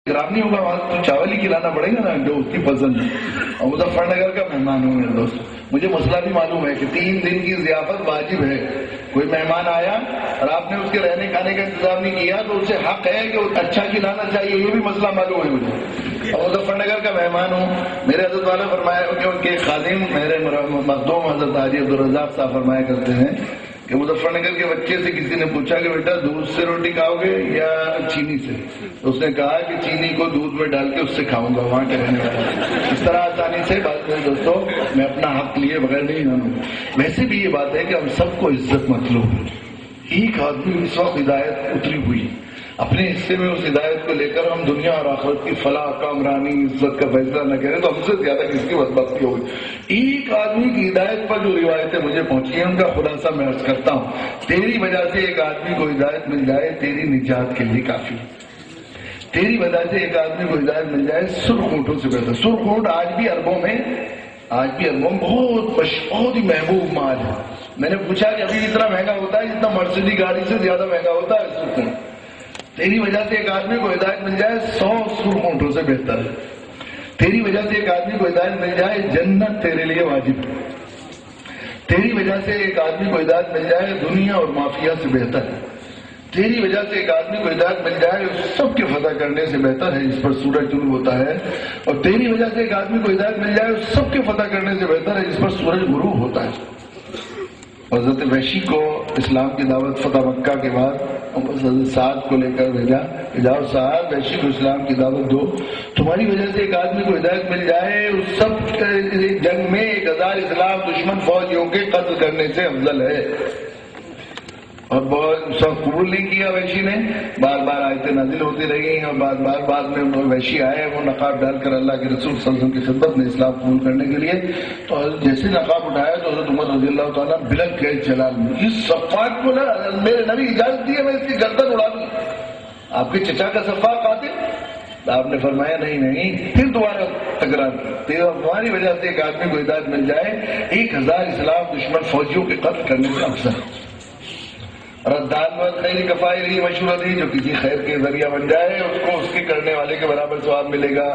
خراب نہیں ہوگا، وہاں تو چاول ہی کھلانا پڑے گا نا جو اس کی پسند ہے. اور مظفر نگر کا مہمان ہوں میرے دوست، مجھے مسئلہ بھی معلوم ہے کہ 3 دن کی ضیافت واجب ہے. کوئی مہمان آیا اور آپ نے اس کے رہنے کھانے کا انتظام نہیں کیا تو اسے حق ہے کہ اچھا کھلانا چاہیے، یہ بھی مسئلہ معلوم ہے مجھے. اور مظفر نگر کا مہمان ہوں، میرے حضرت والا فرمایا کہ ان کے خادم میرے مخدوم حضرت حاجی عبدالرزاق صاحب فرمایا کرتے ہیں کہ مظفر نگر کے بچے سے کسی نے پوچھا کہ بیٹا دودھ سے روٹی کھاؤ گے یا چینی سے؟ اس نے کہا کہ چینی کو دودھ میں ڈال کے اس سے کھاؤں گا، وہاں کے رہنے والا. اس طرح آسانی سے بات ہے دوستوں، میں اپنا حق لیے بغیر نہیں جانوں. ویسے بھی یہ بات ہے کہ ہم سب کو عزت مطلوب ہے. ایک آدمی اس وقت ہدایت اتری ہوئی، اپنے حصے میں اس ہدایت کو لے کر ہم دنیا اور آخرت کی فلاح، کامرانی، عزت کا فیصلہ نہ کریں تو ہم سے زیادہ کس کی بدبختی ہوگی. ایک آدمی کی ہدایت پر جو روایتیں مجھے پہنچی ہیں ان کا خلاصہ میں عرض کرتا ہوں. تیری وجہ سے ایک آدمی کو ہدایت مل جائے تیری نجات کے لیے کافی. تیری وجہ سے ایک آدمی کو ہدایت مل جائے سرخ اونٹوں سے بہتر. سرخ اونٹ آج بھی اربوں میں بہت ہی محبوب مال ہے. میں نے پوچھا کہ ابھی اتنا مہنگا ہوتا ہے جتنا مرسیڈیز گاڑی سے زیادہ مہنگا ہوتا ہے سرخ اونٹ. تیری وجہ سے ایک آدمی کو ہدایت مل جائے 100 سرخ اونٹوں سے بہتر ہے. تیری وجہ سے ایک آدمی کو ہدایت مل جائے جنت تیرے لیے واجب ہے. تیری وجہ سے ایک آدمی کو ہدایت مل جائے دنیا اور مافیا سے بہتر ہے. تیری وجہ سے ایک آدمی کو ہدایت مل جائے اس سب کے فتح کرنے سے بہتر ہے جس پر سورج طلوع ہوتا ہے. اور تیری وجہ سے ایک آدمی کو ہدایت مل جائے اس سب کے فتح کرنے سے بہتر ہے جس پر سورج غروب ہوتا ہے. حضرت وحشی کو اسلام کی دعوت فتح مکہ کے بعد حضرت سعد کو لے کر بھیجا کہ جاؤ سعد وحشی کو اسلام کی دعوت دو. تمہاری وجہ سے ایک آدمی کو ہدایت مل جائے اس سب جنگ میں 1000 اسلام دشمن فوجیوں کے قتل کرنے سے افضل ہے. اور بہت سب قبول نہیں کیا وحشی نے. بار بار آیتیں نازل ہوتی رہی اور بعد میں وحشی آئے، وہ نقاب ڈال کر اللہ کے رسول صلی اللہ علیہ وسلم کی خدمت میں اسلام قبول کرنے کے لیے. تو جیسے نقاب اٹھایا تو حضرت عمر رضی اللہ تعالیٰ بلک گئے جلال میں. اس صفاق کو نا میرے نبی اجازت دی ہے میں اس کی گردن اڑا دوں. آپ کے چچا کا صفاق قاتل؟ آپ نے فرمایا نہیں. پھر دوبارہ تکرار کی. تمہاری وجہ سے ایک آدمی کو ہدایت مل جائے 1000 اسلام دشمن فوجیوں کے قتل کرنے سے افضل. ردان و خیر کفائی رہی مشہور تھی، جو کسی خیر کے ذریعہ بن جائے اس کو اس کے کرنے والے کے برابر ثواب ملے گا.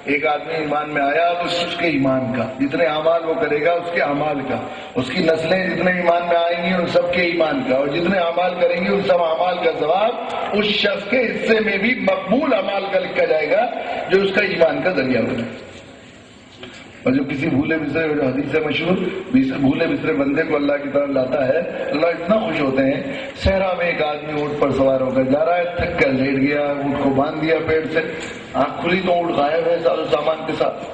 ایک آدمی ایمان میں آیا تو اس کے ایمان کا جتنے اعمال وہ کرے گا اس کے اعمال کا، اس کی نسلیں جتنے ایمان میں آئیں گی ان سب کے ایمان کا، اور جتنے اعمال کریں گے ان سب اعمال کا ثواب اس شخص کے حصے میں بھی مقبول اعمال کا لکھا جائے گا جو اس کا ایمان کا ذریعہ بنے. اور جو کسی بھولے بسرے جو حدیث ہے مشہور، بھولے بسرے بندے کو اللہ کی طرف لاتا ہے، اللہ اتنا خوش ہوتے ہیں. صحرا میں ایک آدمی اونٹ پر سوار ہو کر جا رہا ہے، تھک کر لیٹ گیا، اونٹ کو باندھ دیا پیڑ سے، آنکھ کھلی تو اونٹ غائب ہے سارے سامان کے ساتھ.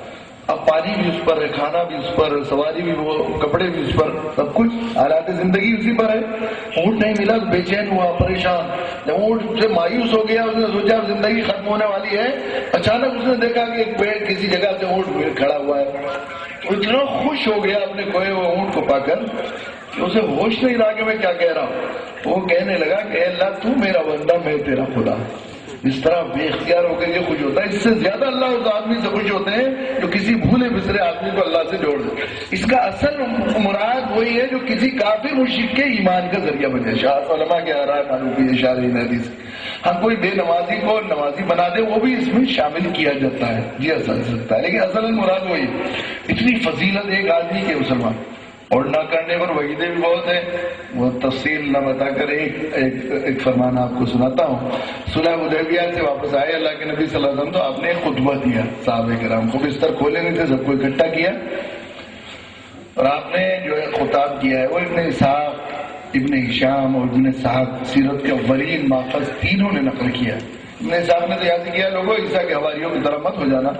اب پانی بھی اس پر ہے، کھانا بھی اس پر، سواری بھی، وہ کپڑے بھی اس پر، سب کچھ حالات زندگی اسی پر ہے. اونٹ نہیں ملا، بے چین ہوا، پریشان. جب اونٹ سے مایوس ہو گیا، اس نے سوچا زندگی ختم ہونے والی ہے. اچانک اس نے دیکھا کہ ایک پیڑ کسی جگہ سے اونٹ کھڑا ہوا ہے. اتنا خوش ہو گیا اپنے کھوئے ہوئے اونٹ کو پا کر کہ اسے ہوش نہیں رہا کہ میں کیا کہہ رہا ہوں. وہ کہنے لگا کہ اے اللہ تو میرا بندہ میں تیرا خدا. اس طرح بے اختیار ہو کے یہ خوش ہوتا ہے. اس سے زیادہ اللہ اس آدمی سے خوش ہوتے ہیں جو کسی بھولے بسرے آدمی کو اللہ سے جوڑ دے. اس کا اصل مراد وہی ہے جو کسی کافر مشرک کے ایمان کا ذریعہ بنے. شاہ علماء کے آراء معلوم کی اشارہ حدیث. ہم کوئی بے نمازی کو نمازی بنا دے وہ بھی اس میں شامل کیا جاتا ہے، جی اصل سکتا ہے، لیکن اصل مراد وہی. اتنی فضیلت ایک آدمی کے مسلمان اور نہ کرنے پر وعیدیں بھی بہت ہیں. وہ تفصیل نہ بتا کر ایک فرمان آپ کو سناتا ہوں. صلح حدیبیہ سے واپس آئے اللہ کے نبی صلی اللہ علیہ وسلم تو آپ نے ایک خطبہ دیا صحابہ کرام کو. بستر کھولے نہیں تھے، سب کو اکٹھا کیا اور آپ نے جو ہے خطاب کیا ہے وہ ابن اسحاق، ابن ہشام اور ابن سعد سیرت کے اولین ماخذ تینوں نے نقل کیا. ابن صاحب نے تو یاد کیا لوگوں عیسیٰ کے حواریوں کی طرح مت ہو جانا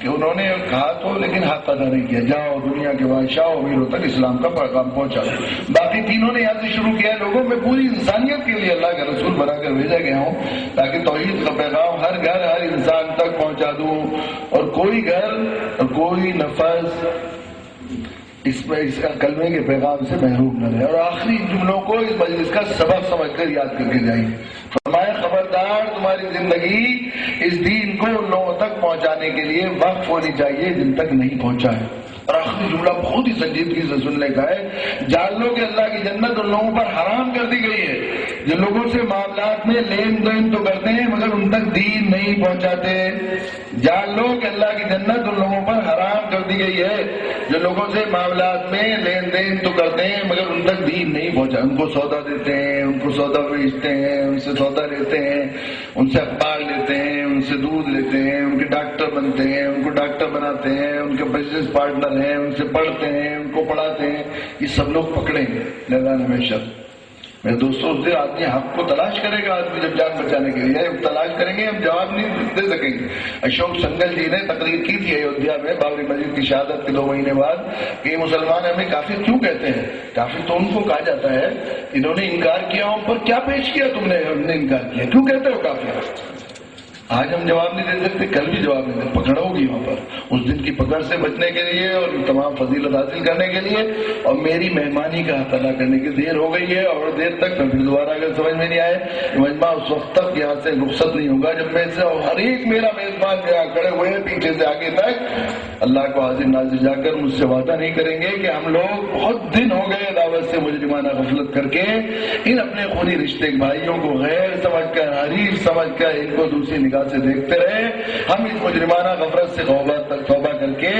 کہ انہوں نے کہا تو لیکن حق ادا نہیں کیا. جاؤ دنیا کے بادشاہ امیروں تک اسلام کا پیغام پہنچا. باقی تینوں نے یہاں سے شروع کیا لوگوں میں پوری انسانیت کے لیے اللہ کا رسول بنا کر بھیجا گیا ہوں تاکہ توحید کا پیغام ہر گھر ہر انسان تک پہنچا دوں اور کوئی گھر اور کوئی نفس اس کلمے کے پیغام سے محروم نہ رہے. اور آخری جملوں کو اس مجلس کا سبق سمجھ کر یاد کر کے جائیں. فرمایا خبردار تمہاری زندگی اس دین کو ان لوگوں تک پہنچانے کے لیے وقف ہونی چاہیے جن تک نہیں پہنچا ہے. اور آخری جملہ بہت ہی سنجیدگی سے سننے کا ہے. جان لو کہ اللہ کی جنت ان لوگوں پر حرام کر دی گئی ہے جو لوگوں سے معاملات میں لین دین تو کرتے ہیں مگر ان تک دین نہیں پہنچاتے. جان لو کہ اللہ کی جنت ان لوگوں پر حرام کر دی گئی ہے جو لوگوں سے معاملات میں لین دین تو کرتے ہیں مگر ان تک دین نہیں پہنچا. ان کو سودا دیتے ہیں، ان کو سودا بیچتے ہیں، ان سے سودا لیتے ہیں، ان سے اخبار لیتے ہیں، ان سے دودھ لیتے ہیں، ان کے ڈاکٹر بنتے ہیں، ان کو ڈاکٹر بناتے ہیں، ان کے بزنس پارٹنر ہیں، ان سے پڑھتے ہیں، ان کو پڑھاتے ہیں. یہ سب لوگ پکڑیں گے اللہ نے ہمیشہ. میرے دوستوں اس دن آدمی حق کو تلاش کرے گا. آدمی جب جان بچانے کے لیے تلاش کریں گے ہم جواب نہیں دے سکیں گے. اشوک سنگل جی نے تقریر کی تھی ایودھیا میں بابری مسجد کی شہادت کے 2 مہینے بعد کہ یہ مسلمان ہمیں کافر کیوں کہتے ہیں. کافر تو ان کو کہا جاتا ہے انہوں نے انکار کیا. ان پر کیا پیش کیا تم نے؟ ہم نے انکار کیا. کیوں کہتے ہو کافر؟ آج ہم جواب نہیں دے سکتے، کل بھی جواب نہیں دے. پکڑ ہوگی وہاں پر. اس دن کی پکڑ سے بچنے کے لیے اور تمام فضیلت حاصل کرنے کے لیے اور میری مہمانی کا حق ادا کرنے کی دیر ہو گئی ہے. اور دیر تک میں پھر دوبارہ اگر سمجھ میں نہیں آئے مجمع اس وقت تک یہاں سے رخصت نہیں ہوگا جب میں سے ہر ایک میرا میزبان جہاں کھڑے ہوئے ہیں پیچھے سے آگے تک اللہ کو حاضر ناظر جا کر مجھ سے وعدہ نہیں کریں گے کہ ہم لوگ بہت دن ہو گئے دعوت سے مجرمانہ غفلت کر کے ان اپنے خونی رشتے بھائیوں کو غیر سمجھ کر حریف سمجھ کر ان کو دوسری نگاہ سے دیکھتے رہے. ہم اس مجرمانہ غفلت سے توبہ کر کے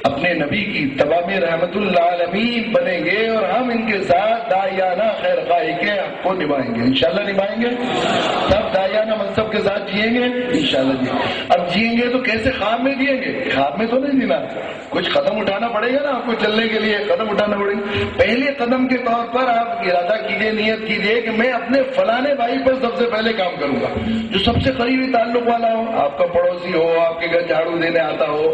اپنے نبی کی اتباع میں رحمت اللہ عالمین بنیں گے اور ہم ان کے ساتھ داعیانہ خیر خواہی کے حق کو نبھائیں گے. انشاءاللہ نبھائیں گے. سب داعیانہ منصب کے ساتھ جئیں گے انشاءاللہ جی. اب جئیں گے تو کیسے؟ خواب میں جئیں گے. خواب میں تو نہیں جینا. کچھ قدم اٹھانا پڑے گا نا آپ کو. چلنے کے لیے قدم اٹھانا پڑے گا. پہلے قدم کے طور پر آپ ارادہ کیجئے، نیت کیجئے کہ میں اپنے فلانے بھائی پر سب سے پہلے کام کروں گا جو سب سے قریبی تعلق والا ہو. آپ کا پڑوسی ہو، آپ کے گھر جھاڑو دینے آتا ہو،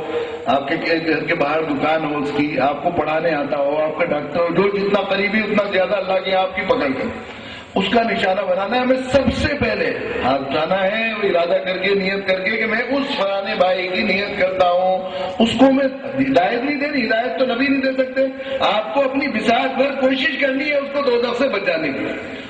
آپ کے گھر کے باہر دکان ہو اس کی، آپ کو پڑھانے آتا ہو، آپ کا ڈاکٹر ہو. جو جتنا قریبی اتنا زیادہ اللہ کی آپ کی پکڑ کر اس کا نشانہ بنانا ہے. ہمیں سب سے پہلے ہاتھ اٹھانا ہے ارادہ کر کے نیت کر کے کہ میں اس فلانے بھائی کی نیت کرتا ہوں. اس کو میں ہدایت نہیں دینی. ہدایت تو نبی نہیں دے سکتے. آپ کو اپنی بساط بھر کوشش کرنی ہے اس کو دوزخ سے بچانے کی.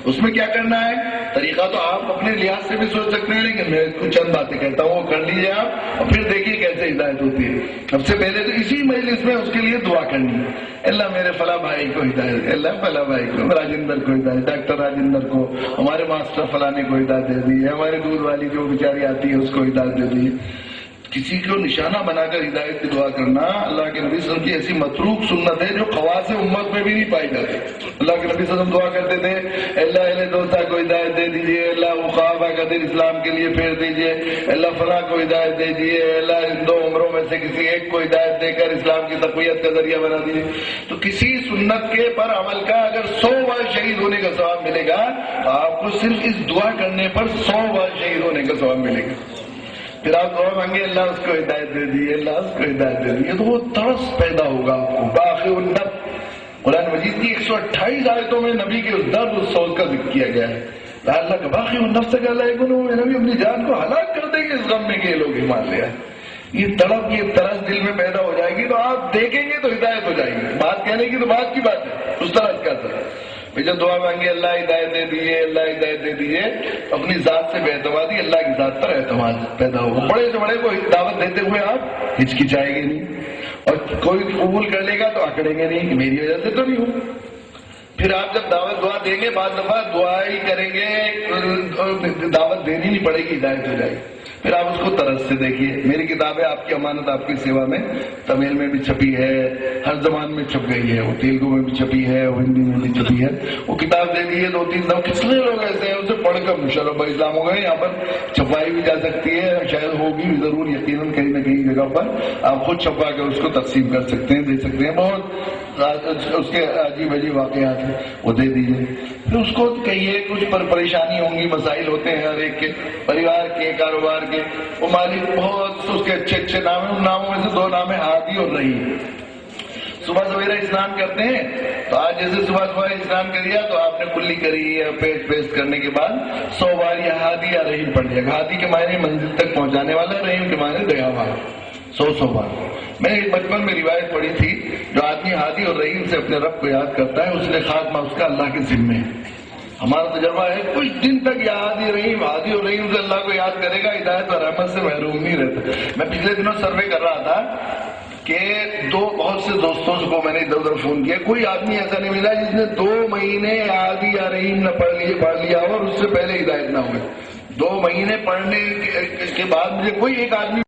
اس میں کیا کرنا ہے؟ طریقہ تو آپ اپنے لحاظ سے بھی سوچ سکتے ہیں لیکن میں کچھ چند باتیں کہتا ہوں وہ کر لیجیے آپ اور پھر دیکھیے کیسے ہدایت ہوتی ہے. سب سے پہلے تو اسی مجلس میں اس کے لیے دعا کرنی ہے. اللہ میرے فلاں بھائی کو ہدایت، اللہ فلاں بھائی کو، راجندر کو ہدایت، ڈاکٹر راجندر کو، ہمارے ماسٹر فلانے کو ہدایت دے دی، ہمارے دودھ والی جو بیچاری آتی ہے اس کو ہدایت دے دی. کسی کو نشانہ بنا کر ہدایت کی دعا کرنا اللہ کے نبی صلی اللہ علیہ وسلم کی ایسی متروک سنت ہے جو خواص امت میں بھی نہیں پائی جاتی. اللہ کے نبی صلی اللہ علیہ وسلم دعا کرتے تھے اللہ اہل دوستا کو ہدایت دے دیجیے، اللہ مخالفہ کا دل اسلام کے لیے پھیر دیجیے، اللہ فلاں کو ہدایت دے دیجیے، اللہ ان 2 عمروں میں سے کسی ایک کو ہدایت دے کر اسلام کی تقویت کا ذریعہ بنا دیجیے. تو کسی سنت کے پر عمل کا اگر 100 بار شہید ہونے کا ثواب ملے گا تو آپ کو صرف اس دعا کرنے پر 100 بار شہید ہونے کا ثواب ملے گا. پھر آپ دعا مانگے اللہ اس کو ہدایت دے دیے، اللہ اس کو ہدایت دے دیے. تو وہ ترس پیدا ہوگا آپ کو. باقی النفس قرآن مجید کی 128 آیتوں میں نبی کے اس درد اس سوز کا ذکر کیا گیا ہے. اللہ کا باقی النفس کا اللہ نبی اپنی جان کو ہلاک کر دیں گے اس غم میں کہ یہ لوگ ایمان لے آئے. یہ تڑپ یہ ترس دل میں پیدا ہو جائے گی تو آپ دیکھیں گے تو ہدایت ہو جائے گی. بات کہنے کی تو بات کی بات ہے، اس طرح کا سر جب دعا مانگے اللہ ہدایت دے دیجیے، اللہ ہدایت دے دیجیے، اپنی ذات سے بے اعتمادی اللہ کی ذات پر اعتماد پیدا ہوگا. بڑے سے بڑے کو دعوت دیتے ہوئے آپ ہچکچائیں گے نہیں اور کوئی قبول کر لے گا تو اکڑیں گے نہیں کہ میری وجہ سے تو نہیں ہو. پھر آپ جب دعوت دعا دیں گے بعض دفعہ دعا ہی کریں گے، دعوت دینی نہیں پڑے گی، ہدایت ہو جائے گی. پھر آپ اس کو طرز سے دیکھیے. میری کتابیں آپ کی امانت آپ کی سیوا میں تمل میں بھی چھپی ہے، ہر زبان میں چھپ گئی ہے، وہ تیلگو میں بھی چھپی ہے، وہ ہندی میں بھی چھپی ہے. وہ کتاب دے دیے 2-3 دفعہ. کتنے لوگ ایسے ہیں اسے پڑھ کر مشرف اسلام ہو گئے. یہاں پر چھپائی بھی جا سکتی ہے، شاید ہوگی بھی ضرور یقیناً کہیں نہ کہیں جگہ پر. آپ خود چھپا کر اس کو تقسیم کر سکتے ہیں، دے سکتے ہیں. بہت اس کے عجیب عجیب واقعات ہیں، وہ دے دیجیے. پھر اس کو کہیے کچھ پریشانی ہوں گی، مسائل ہوتے ہیں ہر ایک کے، پریوار کے، کاروبار کے. وہ مالک بہت اس کے اچھے اچھے نام ہیں. ان ناموں میں سے 2 نام ہیں ہادی اور رحیم. صبح سویرے اسنان کرتے ہیں تو آج جیسے صبح اسنان کریا تو آپ نے کلی کری یا پیسٹ کرنے کے بعد 100 بار یا ہادی یا رحیم پڑھ لیا. ہادی کے معنی منزل تک پہنچانے والا، رحیم کے معنی دیا ہوا. 100 بار. میں ایک بچپن میں روایت پڑھی تھی جو آدمی ہادی اور رحیم سے اپنے رب کو یاد کرتا ہے اس نے خاتمہ اس کا اللہ کے ذمے ہے. ہمارا تجربہ ہے کچھ دن تک یا ہادی اور رحیم سے اللہ کو یاد کرے گا، ہدایت اور رحمت سے محروم نہیں رہتا. میں پچھلے دنوں سروے کر رہا تھا کہ بہت سے دوستوں کو میں نے ادھر ادھر فون کیا، کوئی آدمی ایسا نہیں ملا جس نے 2 مہینے عادی یا رحیم نہ پڑھ لیا اور اس سے پہلے ہدایت نہ ہوئے۔ 2 مہینے پڑھنے کے بعد مجھے کوئی ایک آدمی